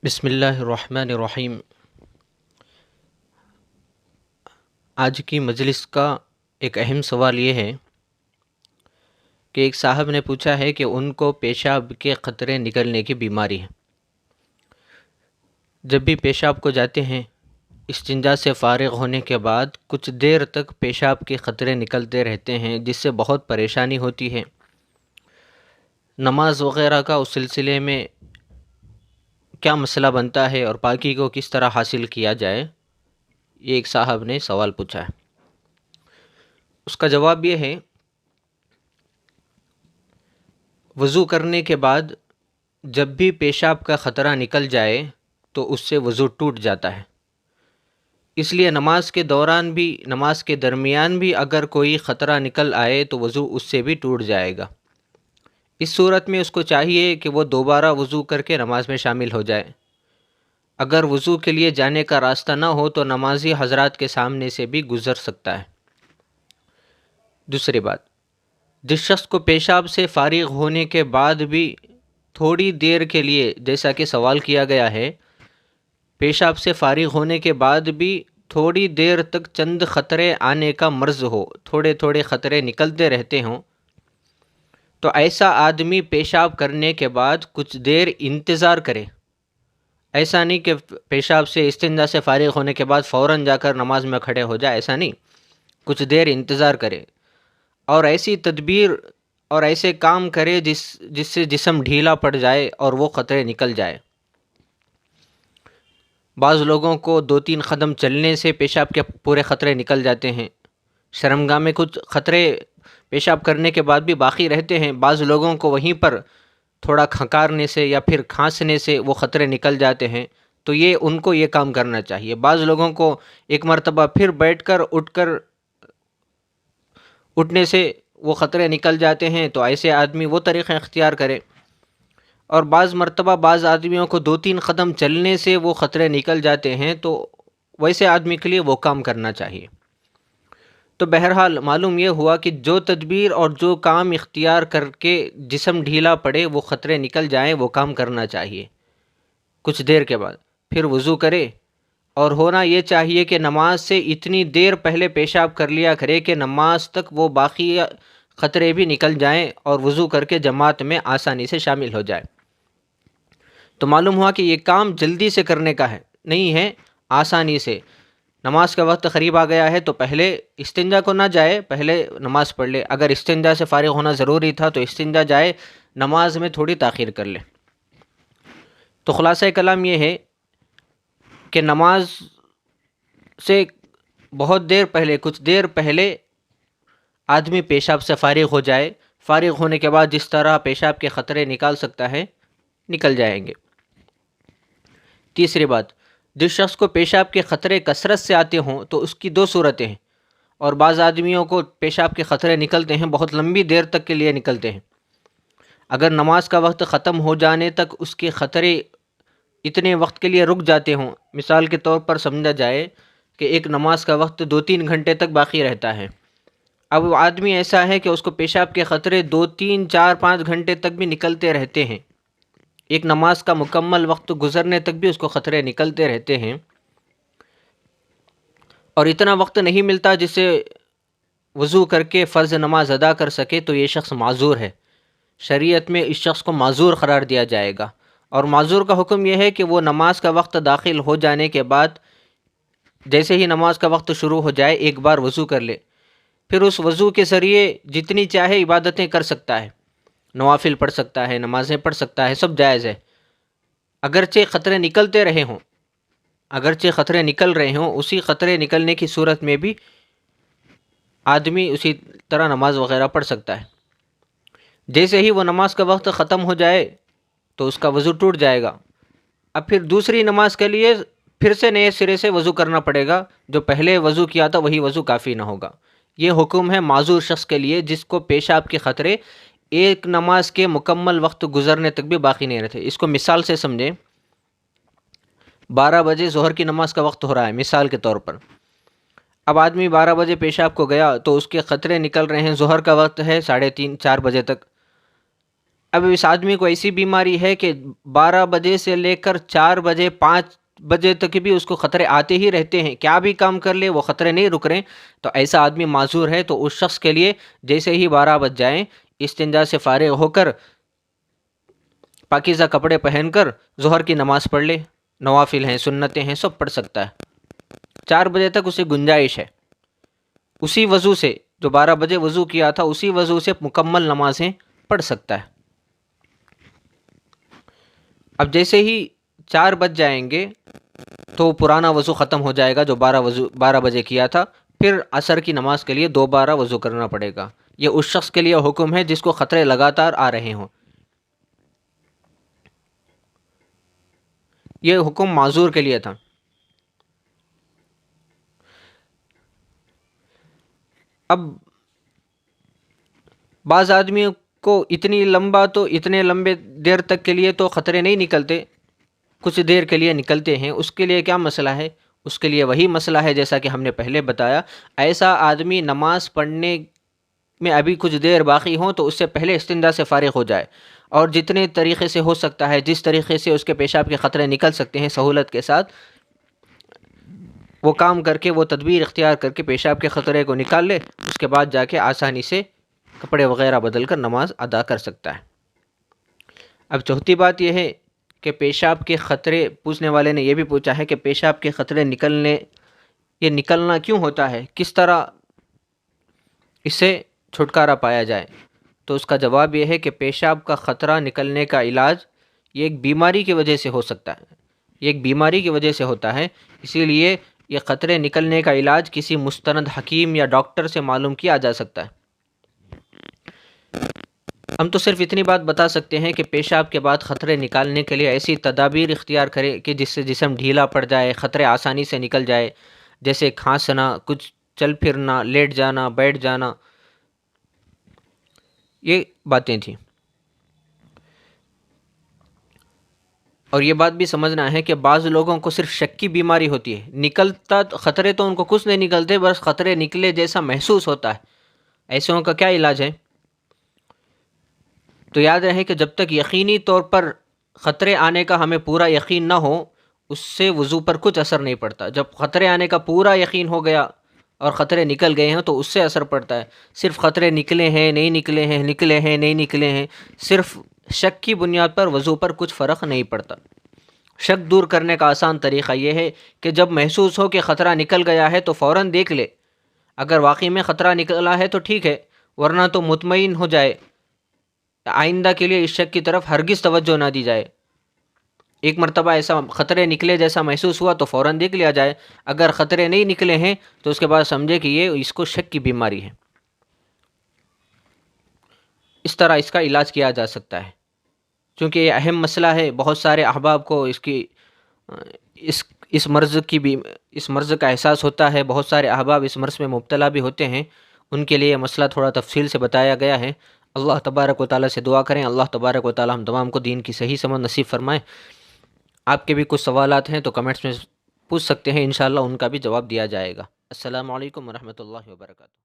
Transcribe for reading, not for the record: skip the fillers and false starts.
بسم اللہ الرحمن الرحیم۔ آج کی مجلس کا ایک اہم سوال یہ ہے کہ ایک صاحب نے پوچھا ہے کہ ان کو پیشاب کے قطرے نکلنے کی بیماری ہے۔ جب بھی پیشاب کو جاتے ہیں، استنجا سے فارغ ہونے کے بعد کچھ دیر تک پیشاب کے قطرے نکلتے رہتے ہیں، جس سے بہت پریشانی ہوتی ہے۔ نماز وغیرہ کا اس سلسلے میں کیا مسئلہ بنتا ہے اور پاکی کو کس طرح حاصل کیا جائے، یہ ایک صاحب نے سوال پوچھا ہے۔ اس کا جواب یہ ہے، وضو کرنے کے بعد جب بھی پیشاب کا خطرہ نکل جائے تو اس سے وضو ٹوٹ جاتا ہے۔ اس لیے نماز کے دوران بھی، نماز کے درمیان بھی اگر کوئی خطرہ نکل آئے تو وضو اس سے بھی ٹوٹ جائے گا۔ اس صورت میں اس کو چاہیے کہ وہ دوبارہ وضو کر کے نماز میں شامل ہو جائے۔ اگر وضو کے لیے جانے کا راستہ نہ ہو تو نمازی حضرات کے سامنے سے بھی گزر سکتا ہے۔ دوسری بات، جس شخص کو پیشاب سے فارغ ہونے کے بعد بھی تھوڑی دیر کے لیے، جیسا کہ سوال کیا گیا ہے، پیشاب سے فارغ ہونے کے بعد بھی تھوڑی دیر تک چند خطرے آنے کا مرض ہو، تھوڑے تھوڑے خطرے نکلتے رہتے ہوں، تو ایسا آدمی پیشاب کرنے کے بعد کچھ دیر انتظار کرے۔ ایسا نہیں کہ پیشاب سے، استنجا سے فارغ ہونے کے بعد فوراً جا کر نماز میں کھڑے ہو جائے، ایسا نہیں، کچھ دیر انتظار کرے اور ایسی تدبیر اور ایسے کام کرے جس سے جسم ڈھیلا پڑ جائے اور وہ خطرے نکل جائے۔ بعض لوگوں کو 2-3 قدم چلنے سے پیشاب کے پورے خطرے نکل جاتے ہیں۔ شرمگاہ میں کچھ خطرے پیشاب کرنے کے بعد بھی باقی رہتے ہیں۔ بعض لوگوں کو وہیں پر تھوڑا کھنکارنے سے یا پھر کھانسنے سے وہ خطرے نکل جاتے ہیں، تو ان کو یہ کام کرنا چاہیے۔ بعض لوگوں کو ایک مرتبہ پھر بیٹھ کر اٹھنے سے وہ خطرے نکل جاتے ہیں، تو ایسے آدمی وہ طریقہ اختیار کرے۔ اور بعض مرتبہ بعض آدمیوں کو 2-3 قدم چلنے سے وہ خطرے نکل جاتے ہیں، تو ویسے آدمی کے لیے وہ کام کرنا چاہیے۔ تو بہرحال معلوم یہ ہوا کہ جو تدبیر اور جو کام اختیار کر کے جسم ڈھیلا پڑے، وہ خطرے نکل جائیں، وہ کام کرنا چاہیے۔ کچھ دیر کے بعد پھر وضو کرے، اور ہونا یہ چاہیے کہ نماز سے اتنی دیر پہلے پیشاب کر لیا کرے کہ نماز تک وہ باقی خطرے بھی نکل جائیں اور وضو کر کے جماعت میں آسانی سے شامل ہو جائے۔ تو معلوم ہوا کہ یہ کام جلدی سے کرنے کا ہے، نہیں ہے آسانی سے۔ نماز کا وقت قریب آ گیا ہے تو پہلے استنجا کو نہ جائے، پہلے نماز پڑھ لے۔ اگر استنجا سے فارغ ہونا ضروری تھا تو استنجا جائے، نماز میں تھوڑی تاخیر کر لے۔ تو خلاصہ کلام یہ ہے کہ نماز سے بہت دیر پہلے، کچھ دیر پہلے آدمی پیشاب سے فارغ ہو جائے۔ فارغ ہونے کے بعد جس طرح پیشاب کے خطرے نکال سکتا ہے، نکل جائیں گے۔ تیسری بات، جس شخص کو پیشاب کے خطرے کثرت سے آتے ہوں تو اس کی 2 صورتیں ہیں، اور بعض آدمیوں کو پیشاب کے خطرے نکلتے ہیں، بہت لمبی دیر تک کے لیے نکلتے ہیں۔ اگر نماز کا وقت ختم ہو جانے تک اس کے خطرے اتنے وقت کے لیے رک جاتے ہوں، مثال کے طور پر سمجھا جائے کہ ایک نماز کا وقت 2-3 گھنٹے تک باقی رہتا ہے۔ اب آدمی ایسا ہے کہ اس کو پیشاب کے خطرے 2-3-4-5 گھنٹے تک بھی نکلتے رہتے ہیں، ایک نماز کا مکمل وقت گزرنے تک بھی اس کو خطرے نکلتے رہتے ہیں، اور اتنا وقت نہیں ملتا جس سے وضو کر کے فرض نماز ادا کر سکے، تو یہ شخص معذور ہے۔ شریعت میں اس شخص کو معذور قرار دیا جائے گا، اور معذور کا حکم یہ ہے کہ وہ نماز کا وقت داخل ہو جانے کے بعد، جیسے ہی نماز کا وقت شروع ہو جائے، ایک بار وضو کر لے، پھر اس وضو کے ذریعے جتنی چاہے عبادتیں کر سکتا ہے، نوافل پڑھ سکتا ہے، نمازیں پڑھ سکتا ہے، سب جائز ہے۔ اگرچہ خطرے نکلتے رہے ہوں، اگرچہ خطرے نکل رہے ہوں، اسی خطرے نکلنے کی صورت میں بھی آدمی اسی طرح نماز وغیرہ پڑھ سکتا ہے۔ جیسے ہی وہ نماز کا وقت ختم ہو جائے تو اس کا وضو ٹوٹ جائے گا۔ اب پھر دوسری نماز کے لیے پھر سے نئے سرے سے وضو کرنا پڑے گا، جو پہلے وضو کیا تھا وہی وضو کافی نہ ہوگا۔ یہ حکم ہے معذور شخص کے لیے جس کو پیشاب کے خطرے ایک نماز کے مکمل وقت گزرنے تک بھی باقی نہیں رہتے۔ اس کو مثال سے سمجھیں، 12 بجے ظہر کی نماز کا وقت ہو رہا ہے مثال کے طور پر۔ اب آدمی 12 بجے پیشاب کو گیا تو اس کے خطرے نکل رہے ہیں، ظہر کا وقت ہے 3:30-4 بجے تک۔ اب اس آدمی کو ایسی بیماری ہے کہ 12 بجے سے لے کر 4 بجے 5 بجے تک بھی اس کو خطرے آتے ہی رہتے ہیں، کیا بھی کام کر لے وہ خطرے نہیں رک رہے، تو ایسا آدمی معذور ہے۔ تو اس شخص کے لیے جیسے ہی 12 بج جائیں استنجا سے فارغ ہو کر پاکیزہ کپڑے پہن کر ظہر کی نماز پڑھ لے، نوافل ہیں سنتیں ہیں سب پڑھ سکتا ہے، 4 بجے تک اسے گنجائش ہے، اسی وضو سے جو 12 بجے وضو کیا تھا اسی وضو سے مکمل نمازیں پڑھ سکتا ہے۔ اب جیسے ہی 4 بج جائیں گے تو پرانا وضو ختم ہو جائے گا جو 12 بجے کیا تھا، پھر عصر کی نماز کے لیے دوبارہ وضو کرنا پڑے گا۔ یہ اس شخص کے لیے حکم ہے جس کو خطرے لگاتار آ رہے ہوں، یہ حکم معذور کے لیے تھا۔ اب بعض آدمیوں کو اتنے لمبے دیر تک کے لیے تو خطرے نہیں نکلتے، کچھ دیر کے لیے نکلتے ہیں، اس کے لیے کیا مسئلہ ہے؟ اس کے لیے وہی مسئلہ ہے جیسا کہ ہم نے پہلے بتایا، ایسا آدمی نماز پڑھنے میں ابھی کچھ دیر باقی ہو تو اس سے پہلے استنجا سے فارغ ہو جائے، اور جتنے طریقے سے ہو سکتا ہے، جس طریقے سے اس کے پیشاب کے خطرے نکل سکتے ہیں سہولت کے ساتھ، وہ کام کر کے وہ تدبیر اختیار کر کے پیشاب کے خطرے کو نکال لے، اس کے بعد جا کے آسانی سے کپڑے وغیرہ بدل کر نماز ادا کر سکتا ہے۔ اب چوتھی بات یہ ہے کہ پیشاب کے خطرے، پوچھنے والے نے یہ بھی پوچھا ہے کہ پیشاب کے خطرے نکلنا کیوں ہوتا ہے، کس طرح اس سے چھٹکارا پایا جائے؟ تو اس کا جواب یہ ہے کہ پیشاب کا خطرہ نکلنے کا علاج یہ ایک بیماری کی وجہ سے ہو سکتا ہے، یہ ایک بیماری کی وجہ سے ہوتا ہے، اسی لیے یہ خطرے نکلنے کا علاج کسی مستند حکیم یا ڈاکٹر سے معلوم کیا جا سکتا ہے۔ ہم تو صرف اتنی بات بتا سکتے ہیں کہ پیشاب کے بعد خطرے نکالنے کے لیے ایسی تدابیر اختیار کرے کہ جس سے جسم ڈھیلا پڑ جائے، خطرے آسانی سے نکل جائے، جیسے کھانسنا، کچھ چل پھرنا، لیٹ جانا، بیٹھ جانا، یہ باتیں تھیں۔ اور یہ بات بھی سمجھنا ہے کہ بعض لوگوں کو صرف شک کی بیماری ہوتی ہے، خطرے تو ان کو کچھ نہیں نکلتے، بس خطرے نکلے جیسا محسوس ہوتا ہے، ایسوں کا کیا علاج ہے؟ تو یاد رہے کہ جب تک یقینی طور پر خطرے آنے کا ہمیں پورا یقین نہ ہو، اس سے وضو پر کچھ اثر نہیں پڑتا۔ جب خطرے آنے کا پورا یقین ہو گیا اور خطرے نکل گئے ہیں تو اس سے اثر پڑتا ہے۔ صرف خطرے نکلے ہیں نہیں نکلے ہیں، نکلے ہیں نہیں نکلے ہیں، صرف شک کی بنیاد پر وضو پر کچھ فرق نہیں پڑتا۔ شک دور کرنے کا آسان طریقہ یہ ہے کہ جب محسوس ہو کہ خطرہ نکل گیا ہے تو فوراً دیکھ لے، اگر واقعی میں خطرہ نکلا ہے تو ٹھیک ہے، ورنہ تو مطمئن ہو جائے، آئندہ کے لیے اس شک کی طرف ہرگز توجہ نہ دی جائے۔ ایک مرتبہ ایسا خطرے نکلے جیسا محسوس ہوا تو فوراً دیکھ لیا جائے، اگر خطرے نہیں نکلے ہیں تو اس کے بعد سمجھے کہ یہ اس کو شک کی بیماری ہے۔ اس طرح اس کا علاج کیا جا سکتا ہے، چونکہ یہ اہم مسئلہ ہے، بہت سارے احباب کو اس مرض کا احساس ہوتا ہے، بہت سارے احباب اس مرض میں مبتلا بھی ہوتے ہیں، ان کے لیے یہ مسئلہ تھوڑا تفصیل سے بتایا گیا ہے۔ اللہ تبارک و تعالیٰ سے دعا کریں، اللہ تبارک و تعالیٰ ہم تمام کو دین کی صحیح سمجھ نصیب فرمائے۔ آپ کے بھی کچھ سوالات ہیں تو کمنٹس میں پوچھ سکتے ہیں، انشاءاللہ ان کا بھی جواب دیا جائے گا۔ السلام علیکم ورحمۃ اللہ وبرکاتہ۔